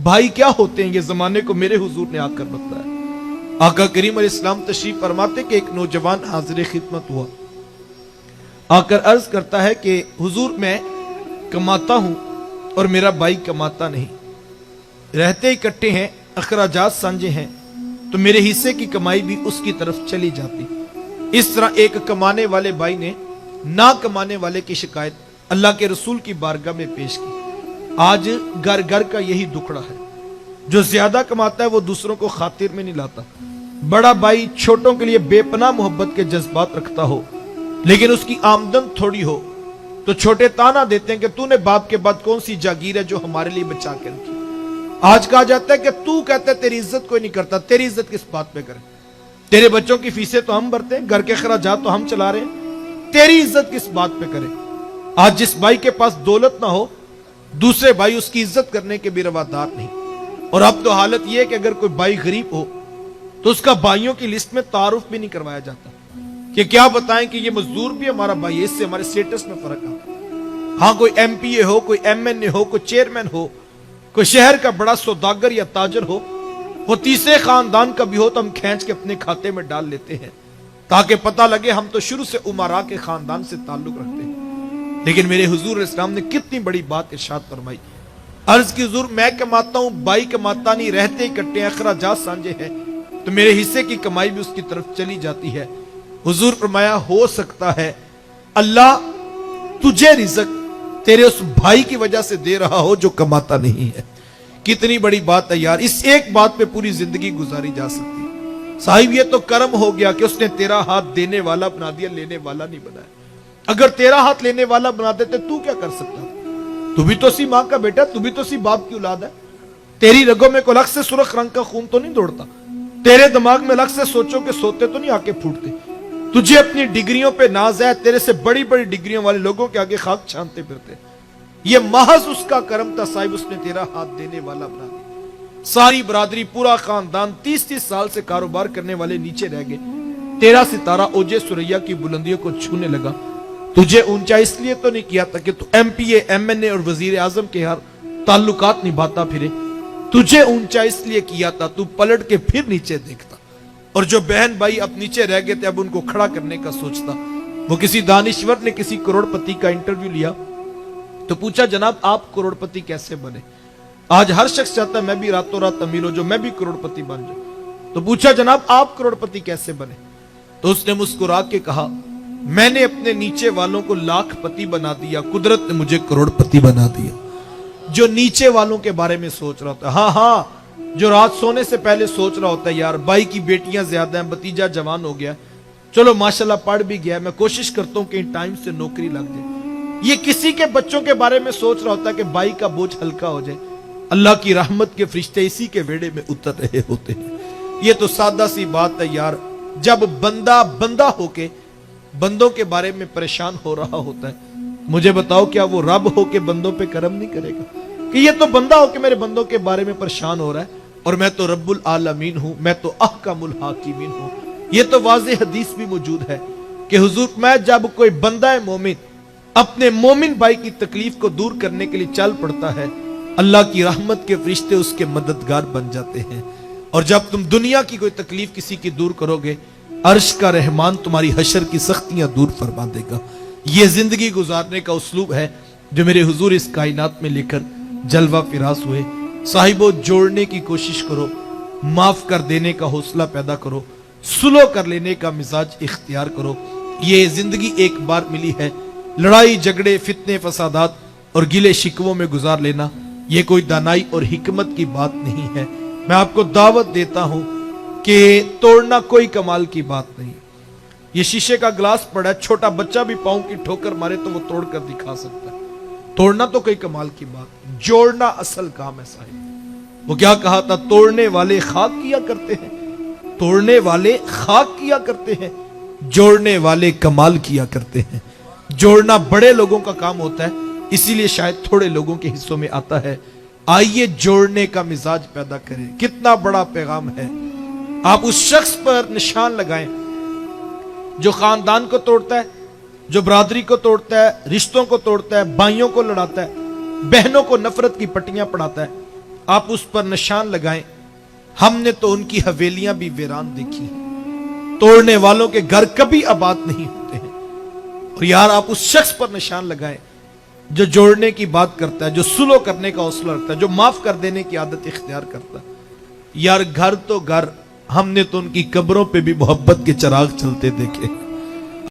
भाई क्या होते हैं, ये जमाने को मेरे हुजूर ने आकर बताया। आका करीम अलैहिस्सलाम तशरीफ फरमाते कि एक नौजवान हाजिर खिदमत हुआ, आकर अर्ज करता है कि हुजूर मैं कमाता हूं और मेरा भाई कमाता नहीं, रहते इकट्ठे हैं, अखराजात सांझे हैं, तो मेरे हिस्से की कमाई भी उसकी तरफ चली जाती। इस तरह एक कमाने वाले भाई ने ना कमाने वाले की शिकायत अल्लाह के रसूल की बारगाह में पेश की। आज घर घर का यही दुखड़ा है, जो ज्यादा कमाता है वो दूसरों को खातिर में नहीं लाता। बड़ा भाई छोटों के लिए बेपनाह मोहब्बत के जज्बात रखता हो, लेकिन उसकी आमदन थोड़ी हो तो छोटे ताना देते हैं कि तूने बाप के बाद कौन सी जागीर है जो हमारे लिए बचा के रखी। आज कहा जाता है कि तू कहता है तेरी इज्जत कोई नहीं करता, तेरी इज्जत किस बात पे करे? तेरे बच्चों की फीसें तो हम भरते हैं, घर के खर्चात तो हम चला रहे हैं, तेरी इज्जत किस बात पे करे? आज जिस भाई के पास दौलत ना हो, दूसरे भाई उसकी इज्जत करने के भी रवादार नहीं। और अब तो हालत यह है कि अगर कोई भाई गरीब हो तो उसका भाइयों की लिस्ट में तारुफ भी नहीं करवाया जाता कि क्या बताएं कि ये मजदूर भी हमारा भाई है, इससे हमारे स्टेटस में फर्क आता। हाँ, कोई एमपीए हो, कोई एमएनए हो, कोई चेयरमैन हो, कोई शहर का बड़ा सौदागर या ताजर हो, वो तीसरे खानदान का भी हो तो हम खींच के अपने खाते में डाल लेते हैं ताकि पता लगे हम तो शुरू से उमरा के खानदान से ताल्लुक रखते हैं। लेकिन मेरे हुजूर इस्लाम ने कितनी बड़ी बात इरशाद फरमाई। अर्ज की हुजूर मैं कमाता हूं, भाई कमाता नहीं, रहते इकट्ठे हैं, अखराजात सांझे हैं, तो मेरे हिस्से की कमाई भी उसकी तरफ चली जाती है। हुजूर फरमाया हो सकता है अल्लाह तुझे रिज़्क तेरे उस भाई की वजह से दे रहा हो जो कमाता नहीं है। कितनी बड़ी बात है यार, इस एक बात पे पूरी जिंदगी गुजारी जा सकती है। साहिब ये तो कर्म हो गया कि उसने तेरा हाथ देने वाला बना दिया, लेने वाला नहीं बनाया। अगर तेरा हाथ लेने वाला बना देते तू क्या कर सकता? तू भी तो सी मां का बेटा, तू भी तो सी बाप की औलाद है। तेरी रगों में कोई अलग से सुर्ख रंग का खून तो नहीं दौड़ता, तेरे दिमाग में अलग से सोचो के सोते तो नहीं आके फूटते। तुझे अपनी डिग्रियों पे नाज है, तेरे से बड़ी बड़ी डिग्रियों वाले लोगों के आगे खाक छानते फिरते। ये महज उसका कर्म था साहिब, उसने तेरा हाथ देने वाला बना दिया। सारी बरादरी, पूरा खानदान 30-30 साल से कारोबार करने वाले नीचे रह गए। तेरा सितारा ओजे सुरैया की बुलंदियों को छूने लगा। तुझे ऊंचा इसलिए तो नहीं किया था कि तू एमपीए, एमएनए और वजीर आजम के हर ताल्लुकात निभाता फिरे। तुझे ऊंचा इसलिए किया था तू पलट के फिर नीचे देखता, और जो बहन भाई अब नीचे रह गए थे अब उनको खड़ा करने का सोचता। वो किसी दानिश्वर ने किसी करोड़पति का इंटरव्यू लिया तो पूछा जनाब आप करोड़पति कैसे बने? आज हर शख्स चाहता है मैं भी रातों रात अमीर हो जो मैं भी करोड़पति बन जाऊं। तो पूछा जनाब आप करोड़पति कैसे बने? तो उसने मुस्कुरा के कहा मैंने अपने नीचे वालों को लाखपति बना दिया, कुदरत ने मुझे करोड़पति बना दिया। जो नीचे वालों के बारे में सोच रहा होता है, हाँ हाँ, जो रात सोने से पहले सोच रहा होता है यार भाई की बेटियां ज्यादा हैं, भतीजा जवान हो गया, चलो माशाल्लाह पढ़ भी गया, मैं कोशिश करता हूं कि टाइम से नौकरी लग जाए। ये किसी के बच्चों के बारे में सोच रहा होता है कि भाई का बोझ हल्का हो जाए। अल्लाह की रहमत के फरिश्ते इसी के वेड़े में उतर रहे होते हैं। ये तो सादा सी बात है यार, जब बंदा बंदा होके बंदों के बारे में परेशान हो रहा होता है, मुझे बताओ क्या वो रब होके बंदों पे करम नहीं करेगा कि ये तो बंदा होके मेरे बंदों के बारे में परेशान हो रहा है और मैं तो रब्बुल आलमीन हूं, मैं तो अहकामुल हाकिमीन हूं। ये तो वाज़ेह हदीस भी मौजूद है कि हुजूर मैं जब कोई बंदा है मोमिन अपने मोमिन भाई की तकलीफ को दूर करने के लिए चल पड़ता है, अल्लाह की रहमत के फरिश्ते उसके मददगार बन जाते हैं। और जब तुम दुनिया की कोई तकलीफ किसी की दूर करोगे, अर्श का रहमान तुम्हारी हशर की सख्तियां दूर फरमा देगा। ये जिंदगी गुजारने का उस्लूब है जो मेरे हुजूर इस कायनात में लेकर जलवा फिरास हुए। साहिबो जोड़ने की कोशिश करो, माफ कर देने का हौसला पैदा करो, सुलह कर लेने का मिजाज इख्तियार करो। ये जिंदगी एक बार मिली है, लड़ाई झगड़े फितने फसादात और गिले शिकवों में गुजार लेना ये कोई दानाई और हिकमत की बात नहीं है। मैं आपको दावत देता हूं कि तोड़ना कोई कमाल की बात नहीं। ये शीशे का ग्लास पड़ा है, छोटा बच्चा भी पांव की ठोकर मारे तो वो तोड़कर दिखा सकता है। तोड़ना तो कोई कमाल की बात, जोड़ना असल काम है साहिब। वो क्या कहा था, तोड़ने वाले खाक किया करते हैं, तोड़ने वाले खाक किया करते हैं, जोड़ने वाले कमाल किया करते हैं। जोड़ना बड़े लोगों का काम होता है, इसीलिए शायद थोड़े लोगों के हिस्सों में आता है। आइए जोड़ने का मिजाज पैदा करें। कितना बड़ा पैगाम है। आप उस शख्स पर निशान लगाएं जो खानदान को तोड़ता है, जो बरादरी को तोड़ता है, रिश्तों को तोड़ता है, भाइयों को लड़ाता है, बहनों को नफरत की पट्टियां पढ़ाता है। آپ اس پر نشان لگائیں. ہم نے تو ان کی حویلیاں بھی ویران دیکھی ہیں. توڑنے والوں کے گھر کبھی آباد نہیں ہوتے ہیں. اور یار آپ اس شخص پر نشان لگائیں جو جوڑنے کی بات کرتا ہے, جو سلو کرنے کا حوصلہ رکھتا ہے, جو معاف کر دینے کی عادت اختیار کرتا ہے. یار گھر تو گھر, ہم نے تو ان کی قبروں پہ بھی محبت کے چراغ چلتے دیکھے.